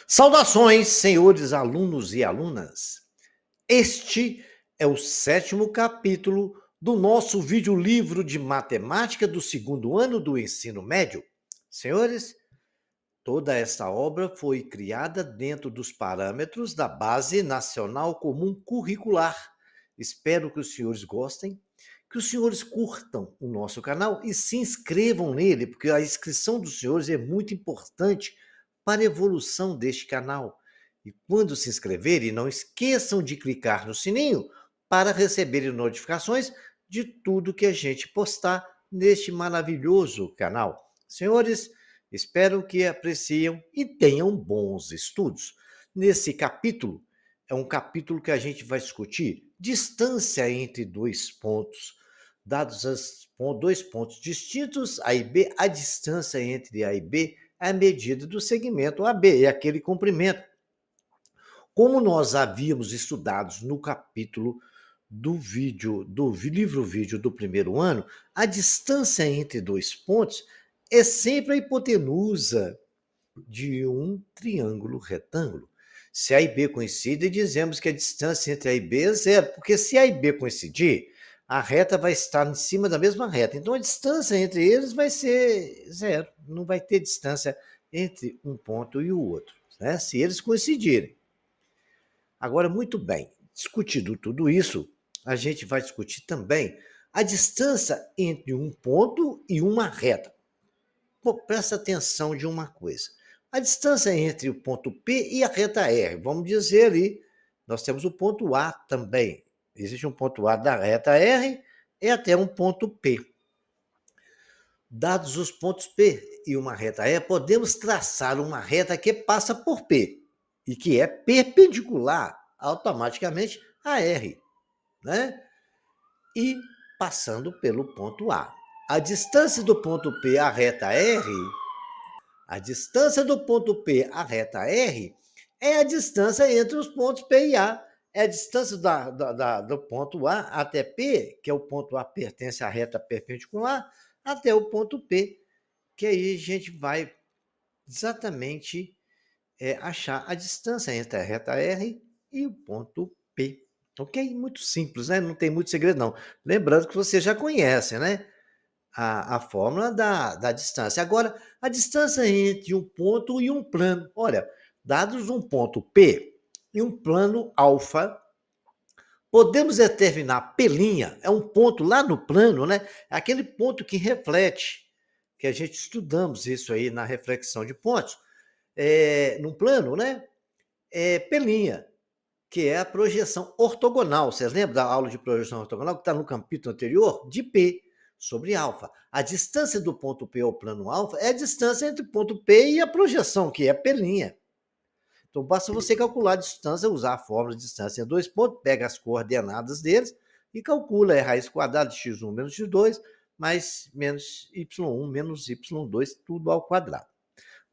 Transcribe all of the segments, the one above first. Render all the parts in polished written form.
Saudações, senhores alunos e alunas. Este é o 7º capítulo do nosso videolivro de matemática do 2º ano do ensino médio. Senhores, toda esta obra foi criada dentro dos parâmetros da Base Nacional Comum Curricular. Espero que os senhores gostem, que os senhores curtam o nosso canal e se inscrevam nele, porque a inscrição dos senhores é muito importante para a evolução deste canal. E quando se inscreverem, não esqueçam de clicar no sininho para receberem notificações de tudo que a gente postar neste maravilhoso canal. Senhores, espero que apreciem e tenham bons estudos. Nesse capítulo, é um capítulo que a gente vai discutir distância entre dois pontos. Dados dois pontos distintos, A e B, a distância entre A e B é a medida do segmento AB, é aquele comprimento. Como nós havíamos estudado no capítulo do livro-vídeo do primeiro ano, a distância entre dois pontos é sempre a hipotenusa de um triângulo retângulo. Se A e B coincidem, dizemos que a distância entre A e B é zero, porque se A e B coincidir, a reta vai estar em cima da mesma reta. Então, a distância entre eles vai ser zero. Não vai ter distância entre um ponto e o outro, né? Se eles coincidirem. Agora, muito bem, discutido tudo isso, a gente vai discutir também a distância entre um ponto e uma reta. Pô, presta atenção de uma coisa. A distância entre o ponto P e a reta R, vamos dizer ali, nós temos o ponto A também. Existe um ponto A da reta R e até um ponto P. Dados os pontos P e uma reta E, podemos traçar uma reta que passa por P e que é perpendicular automaticamente a R, né? E passando pelo ponto A. A distância do ponto P à reta R, a distância do ponto P à reta R é a distância entre os pontos P e A. É a distância do ponto A até P, que é o ponto A pertence à reta perpendicular, até o ponto P, que aí a gente vai exatamente achar a distância entre a reta R e o ponto P. Ok? Muito simples, né? Não tem muito segredo, não. Lembrando que você já conhece, né? A fórmula da distância. Agora, a distância entre um ponto e um plano. Olha, dados um ponto P e um plano alfa, podemos determinar P', é um ponto lá no plano, né? É aquele ponto que reflete, que a gente estudamos isso aí na reflexão de pontos, num plano, né? P', que é a projeção ortogonal. Vocês lembram da aula de projeção ortogonal que está no capítulo anterior? De P sobre alfa. A distância do ponto P ao plano alfa é a distância entre o ponto P e a projeção, que é P'. Então, basta você calcular a distância, usar a fórmula de distância em dois pontos, pega as coordenadas deles e calcula a raiz quadrada de x1 menos x2 mais menos y1 menos y2, tudo ao quadrado.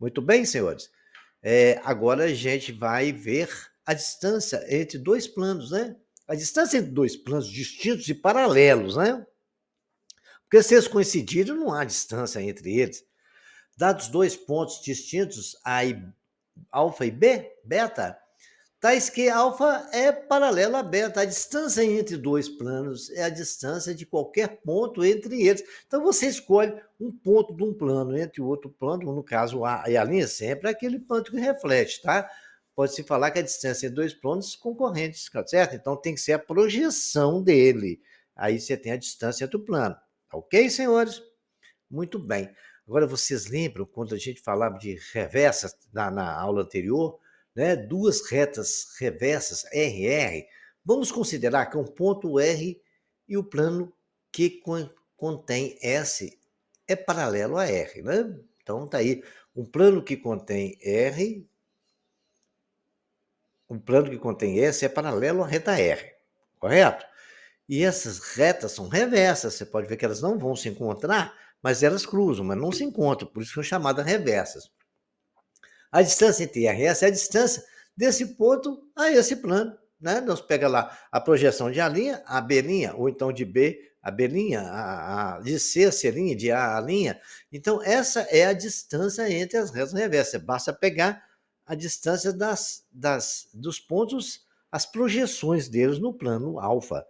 Muito bem, senhores? Agora a gente vai ver a distância entre dois planos, né? A distância entre dois planos distintos e paralelos, né? Porque se eles coincidirem, não há distância entre eles. Dados dois pontos distintos, alfa e beta, tais que alfa é paralelo a beta. A distância entre dois planos é a distância de qualquer ponto entre eles. Então, você escolhe um ponto de um plano entre o outro plano, no caso A e a linha, sempre é aquele ponto que reflete, tá? Pode-se falar que a distância entre dois planos concorrentes, certo? Então, tem que ser a projeção dele. Aí você tem a distância entre o plano. Ok, senhores? Muito bem. Agora, vocês lembram quando a gente falava de reversas na aula anterior? Né? Duas retas reversas, RR. Vamos considerar que um ponto R e o plano que contém S é paralelo a R. Né? Então, está aí. Um plano que contém R, um plano que contém S é paralelo à reta R. Correto? E essas retas são reversas, você pode ver que elas não vão se encontrar, mas elas cruzam, mas não se encontram, por isso são chamadas reversas. A distância entre R e S é a distância desse ponto a esse plano. Né? Nós pega lá a projeção de A', a B', ou então de B, a B', de C a C', de A a linha. Então, essa é a distância entre as retas reversas. Basta pegar a distância dos pontos, as projeções deles no plano alfa.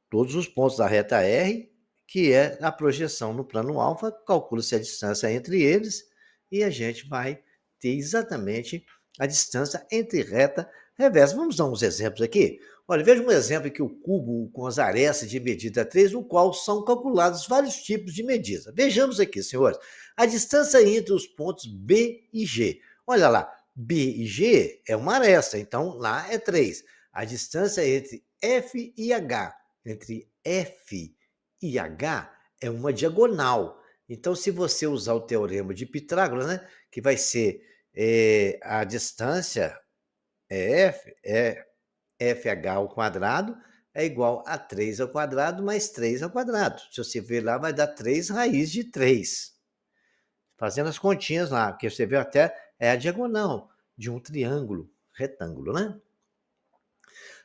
Todos os pontos da reta R, que é a projeção no plano alfa, calcula-se a distância entre eles e a gente vai ter exatamente a distância entre reta reversa. Vamos dar uns exemplos aqui? Olha, veja um exemplo aqui, o cubo com as arestas de medida 3, no qual são calculados vários tipos de medida. Vejamos aqui, senhores, a distância entre os pontos B e G. Olha lá, B e G é uma aresta, então lá é 3. A distância entre F e H, entre F e H, é uma diagonal. Então, se você usar o teorema de Pitágoras, né, que vai ser a distância é FH ao quadrado é igual a 3 ao quadrado mais 3 ao quadrado. Se você ver lá, vai dar 3 raiz de 3. Fazendo as continhas lá, que você vê até é a diagonal de um triângulo retângulo, né?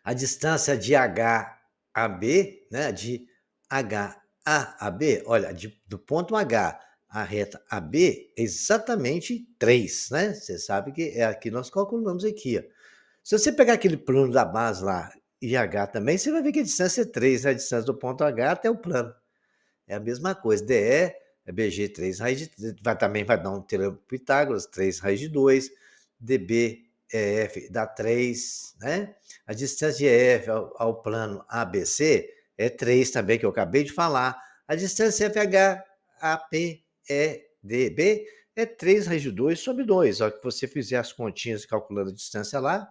A distância de H a B, né, de H a B, olha, do ponto H à reta AB é exatamente 3, né? Você sabe que é aqui nós calculamos aqui, ó. Se você pegar aquele plano da base lá e H também, você vai ver que a distância é 3, né? A distância do ponto H até o plano. É a mesma coisa. DE é BG 3 raiz de 3, também vai dar um teorema de Pitágoras, 3 raiz de 2. DB é F dá 3, né? A distância de EF ao plano ABC é 3 também, que eu acabei de falar. A distância FH AP EDB é 3 raiz de 2 sobre 2. Ó, que você fizer as continhas calculando a distância lá,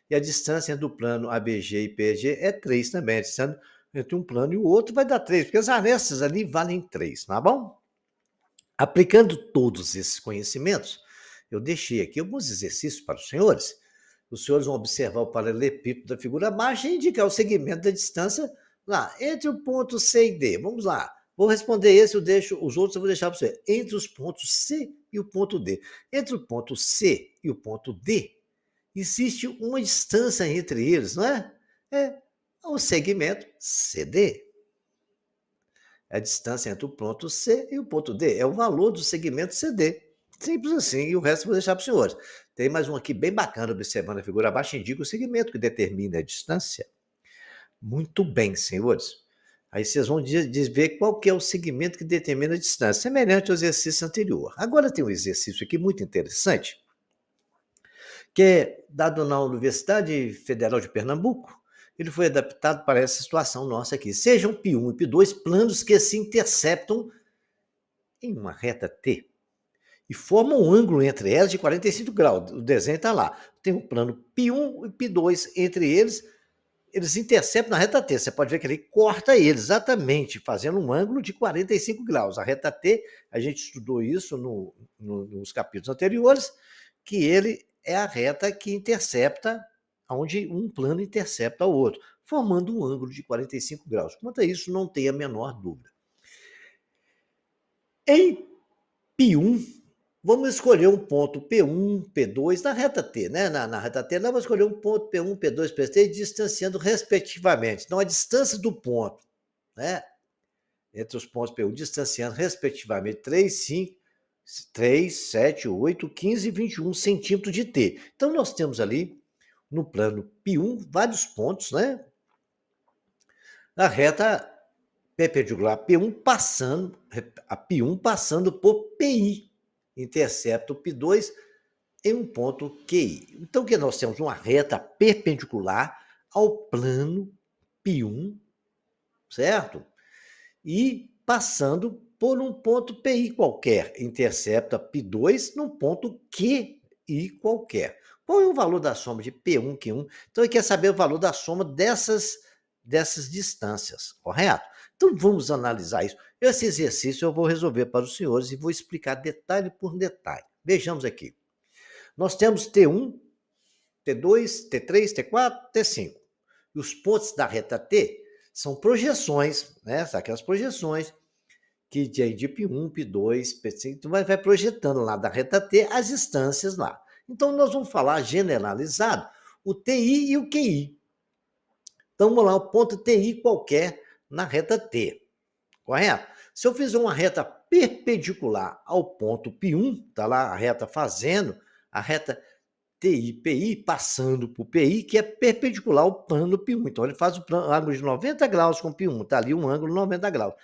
e a distância entre o plano ABG e PG é 3 também. A distância entre um plano e o outro vai dar 3, porque as arestas ali valem 3, tá bom? Aplicando todos esses conhecimentos, eu deixei aqui alguns exercícios para os senhores. Os senhores vão observar o paralelepípedo da figura abaixo e indicar o segmento da distância lá, entre o ponto C e D. Vamos lá. Vou responder esse, eu deixo, os outros eu vou deixar para você. Entre os pontos C e o ponto D. Entre o ponto C e o ponto D, existe uma distância entre eles, não é? É o segmento CD. É a distância entre o ponto C e o ponto D. É o valor do segmento CD. Simples assim, e o resto eu vou deixar para os senhores. Tem mais um aqui bem bacana, observando a figura abaixo, indica o segmento que determina a distância. Muito bem, senhores. Aí vocês vão ver qual que é o segmento que determina a distância, semelhante ao exercício anterior. Agora tem um exercício aqui muito interessante, que é dado na Universidade Federal de Pernambuco. Ele foi adaptado para essa situação nossa aqui. Sejam π1 e π2 planos que se interceptam em uma reta T e formam um ângulo entre elas de 45 graus. O desenho está lá. Tem um plano π1 e π2 entre eles. Eles interceptam na reta T. Você pode ver que ele corta eles, exatamente, fazendo um ângulo de 45 graus. A reta T, a gente estudou isso nos capítulos anteriores, que ele é a reta que intercepta, onde um plano intercepta o outro, formando um ângulo de 45 graus. Quanto a isso, não tem a menor dúvida. Em π1, vamos escolher um ponto P1, P2 na reta T, né? Na reta T, nós vamos escolher um ponto P1, P2, P3, distanciando respectivamente. Então, a distância do ponto, né? Entre os pontos P1, distanciando respectivamente 3, 5, 3, 7, 8, 15 e 21 centímetros de T. Então, nós temos ali, no plano π1, vários pontos, né? Na reta perpendicular P1 passando por PI, intercepta o π2 em um ponto QI. Então, que nós temos uma reta perpendicular ao plano π1, certo? E passando por um ponto PI qualquer, intercepta π2 num ponto QI qualquer. Qual é o valor da soma de P1, Q1? Então, ele quer saber o valor da soma dessas distâncias, correto? Então, vamos analisar isso. Esse exercício eu vou resolver para os senhores e vou explicar detalhe por detalhe. Vejamos aqui. Nós temos T1, T2, T3, T4, T5. E os pontos da reta T são projeções, né? Aquelas projeções que de π1, π2, P5, então vai projetando lá da reta T as distâncias lá. Então, nós vamos falar generalizado o TI e o QI. Então, vamos lá, o ponto TI qualquer na reta T, correto? Se eu fizer uma reta perpendicular ao ponto π1, tá lá a reta fazendo, a reta TI, PI, passando por PI, que é perpendicular ao plano P1. Então, ele faz o ângulo de 90 graus com P1. Está ali um ângulo de 90 graus.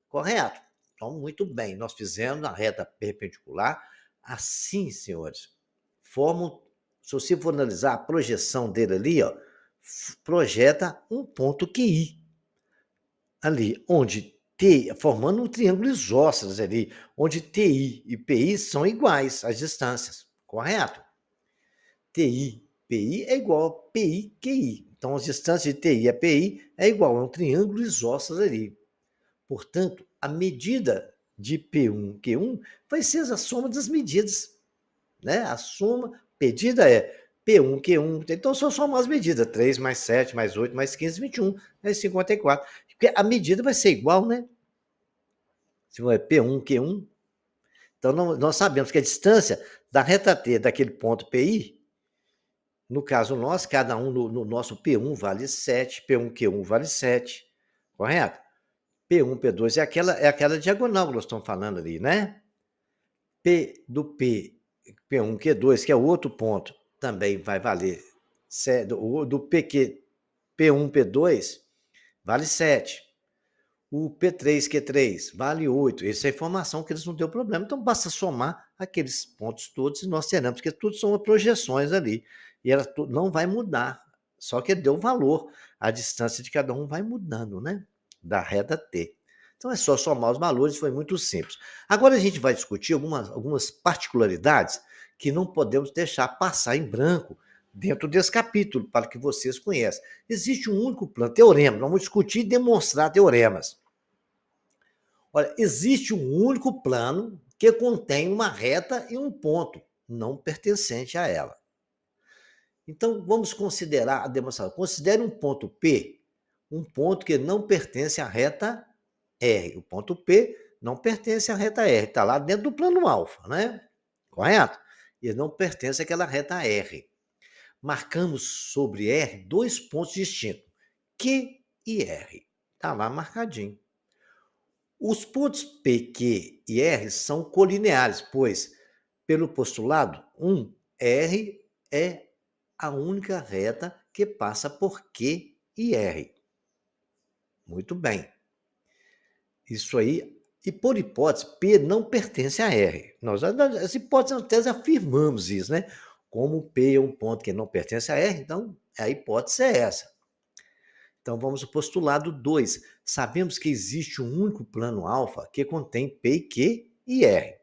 Correto? Então, muito bem. Nós fizemos a reta perpendicular. Assim, senhores, formam, se você for analisar a projeção dele ali, ó, projeta um ponto QI. Ali, onde T, formando um triângulo isósceles ali, onde TI e PI são iguais as distâncias. Correto? TI, PI é igual a PI, QI. Então, as distâncias de TI a PI é igual a um triângulo isósceles ali. Portanto, a medida de P1, Q1 vai ser a soma das medidas. Né? A soma pedida é P1, Q1. Então, só somar as medidas. 3 mais 7, mais 8, mais 15, 21. É 54. Porque a medida vai ser igual, né? Se for P1, Q1. Então, nós sabemos que a distância da reta T daquele ponto PI, no caso nosso, cada um no nosso P1 vale 7, P1, Q1 vale 7. Correto? P1, P2 é aquela diagonal que nós estamos falando ali, né? P do P1, Q2, que é o outro ponto, também vai valer. Do PQ, P1, P2, vale 7. O P3, Q3, vale 8. Essa é a informação que eles não deu problema. Então, basta somar aqueles pontos todos e nós teremos, porque tudo são projeções ali. E ela não vai mudar. Só que deu valor. A distância de cada um vai mudando, né? Da reta T. Então, é só somar os valores, foi muito simples. Agora a gente vai discutir algumas particularidades que não podemos deixar passar em branco dentro desse capítulo, para que vocês conheçam. Existe um único plano, teorema, vamos discutir e demonstrar teoremas. Olha, existe um único plano que contém uma reta e um ponto não pertencente a ela. Então, vamos considerar a demonstração. Considere um ponto P, um ponto que não pertence à reta R. O ponto P não pertence à reta R, está lá dentro do plano alfa, né? Correto? Ele não pertence àquela reta R. Marcamos sobre R dois pontos distintos, Q e R. Está lá marcadinho. Os pontos P, Q e R são colineares, pois, pelo postulado 1, R é a única reta que passa por Q e R. Muito bem. Isso aí, e por hipótese, P não pertence a R. Nós, as hipóteses, até afirmamos isso, né? Como P é um ponto que não pertence a R, então a hipótese é essa. Então vamos ao postulado 2. Sabemos que existe um único plano alfa que contém P, Q e R.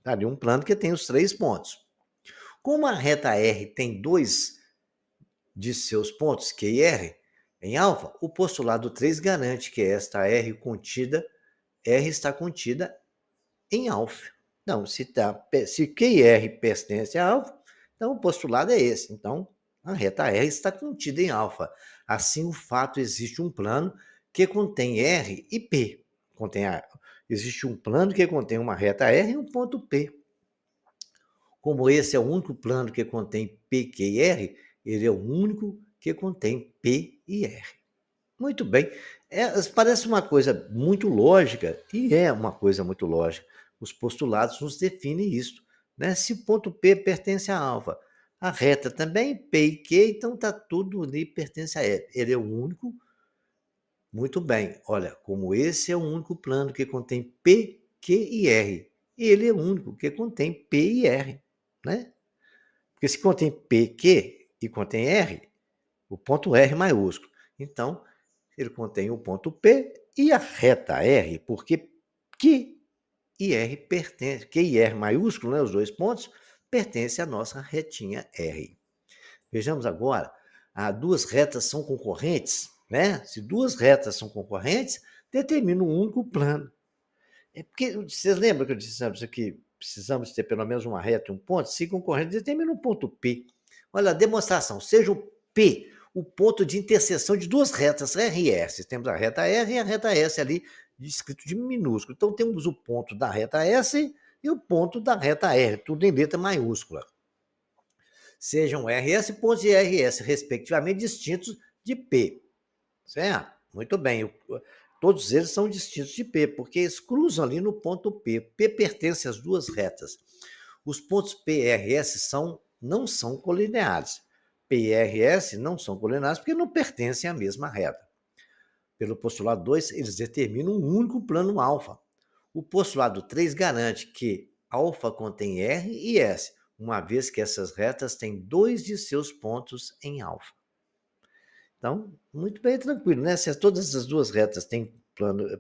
Ali um plano que tem os três pontos. Como a reta R tem dois de seus pontos, Q e R, em alfa, o postulado 3 garante que esta R está contida em alfa. Não, se Q e R pertence a alfa, então o postulado é esse. Então, a reta R está contida em alfa. Assim, o fato existe um plano que contém R e P. Existe um plano que contém uma reta R e um ponto P. Como esse é o único plano que contém P, Q e R, ele é o único que contém P e R. Muito bem. Parece uma coisa muito lógica, e é uma coisa muito lógica. Os postulados nos definem isso. Né? Se o ponto P pertence a alfa, a reta também, P e Q, então está tudo ali pertence a R. Ele é o único. Muito bem. Olha, como esse é o único plano que contém P, Q e R. Ele é o único que contém P e R. Né? Porque se contém P, Q e contém R, o ponto R maiúsculo. Então, ele contém o ponto P e a reta R, porque Q e R pertencem, Q e R maiúsculo, né, os dois pontos, pertencem à nossa retinha R. Vejamos agora, duas retas são concorrentes, né? Se duas retas são concorrentes, determina um único plano. É porque, vocês lembram que eu disse que precisamos ter pelo menos uma reta e um ponto? Se concorrente, determina um ponto P. Olha, a demonstração, seja o P o ponto de interseção de duas retas, R e S. Temos a reta R e a reta S ali, escrito de minúsculo. Então, temos o ponto da reta S e o ponto da reta R, tudo em letra maiúscula. Sejam RS pontos e RS, respectivamente, distintos de P. Certo? Muito bem. Todos eles são distintos de P, porque eles cruzam ali no ponto P. P pertence às duas retas. Os pontos P e RS são não são colineares. P e RS não são colineares porque não pertencem à mesma reta. Pelo postulado 2, eles determinam um único plano alfa. O postulado 3 garante que alfa contém R e S, uma vez que essas retas têm dois de seus pontos em alfa. Então, muito bem, tranquilo, né? Se todas as duas retas têm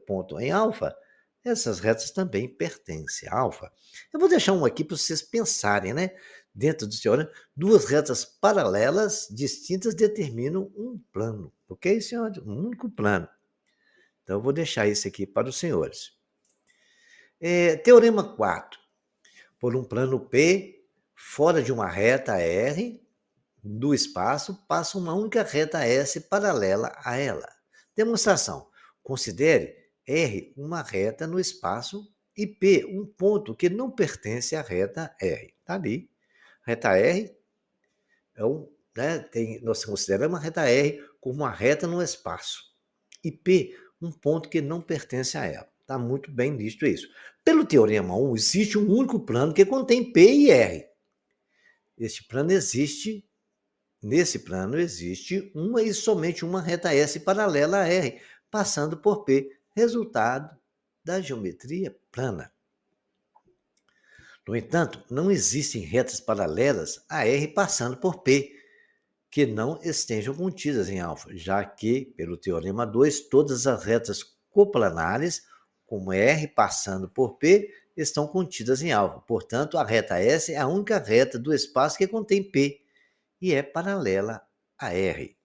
ponto em alfa, essas retas também pertencem a alfa. Eu vou deixar um aqui para vocês pensarem, né? Dentro do teorema, duas retas paralelas distintas determinam um plano, ok, senhor? Um único plano. Então, eu vou deixar isso aqui para os senhores. Teorema 4. Por um plano P, fora de uma reta R, do espaço, passa uma única reta S paralela a ela. Demonstração. Considere R uma reta no espaço e P um ponto que não pertence à reta R. Está ali. Reta R nós consideramos a reta R como uma reta no espaço. E P um ponto que não pertence a ela. Está muito bem visto isso. Pelo teorema 1, existe um único plano que contém P e R. Nesse plano existe uma e somente uma reta S paralela a R, passando por P, resultado da geometria plana. No entanto, não existem retas paralelas a R passando por P, que não estejam contidas em alfa, já que, pelo teorema 2, todas as retas coplanares, como R passando por P, estão contidas em alfa. Portanto, a reta S é a única reta do espaço que contém P e é paralela a R.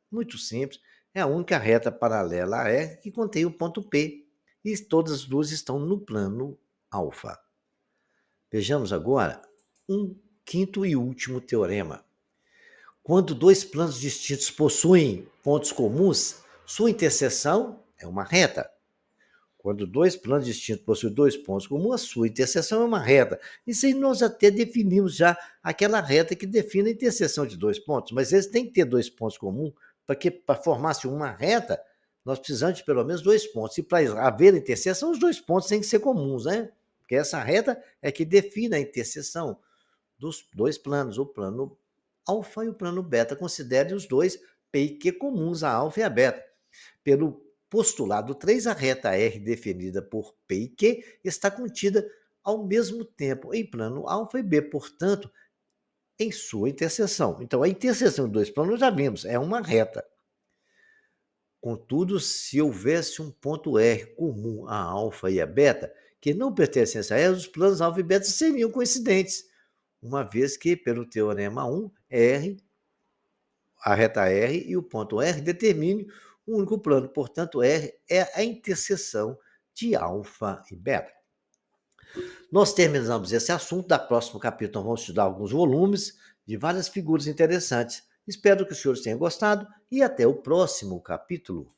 Muito simples, é a única reta paralela a R que contém o ponto P, e todas as duas estão no plano alfa. Vejamos agora um quinto e último teorema. Quando dois planos distintos possuem pontos comuns, sua interseção é uma reta. Quando dois planos distintos possuem dois pontos comuns, a sua interseção é uma reta. Isso aí nós até definimos já aquela reta que define a interseção de dois pontos, mas eles têm que ter dois pontos comuns, porque para formar-se uma reta, nós precisamos de pelo menos dois pontos. E para haver interseção, os dois pontos têm que ser comuns, né? Porque essa reta é que define a interseção dos dois planos, o plano alfa e o plano beta. Considere os dois P e Q comuns, a alfa e a beta. Pelo postulado 3, a reta R definida por P e Q está contida ao mesmo tempo em plano alfa e B, portanto, em sua interseção. Então, a interseção de dois planos, já vimos, é uma reta. Contudo, se houvesse um ponto R comum a alfa e a beta, que não pertencesse a R, os planos alfa e beta seriam coincidentes, uma vez que, pelo teorema 1, a reta R e o ponto R determinem um único plano. Portanto, R é a interseção de alfa e beta. Nós terminamos esse assunto. Da próximo capítulo, vamos estudar alguns volumes de várias figuras interessantes. Espero que os senhores tenham gostado e até o próximo capítulo.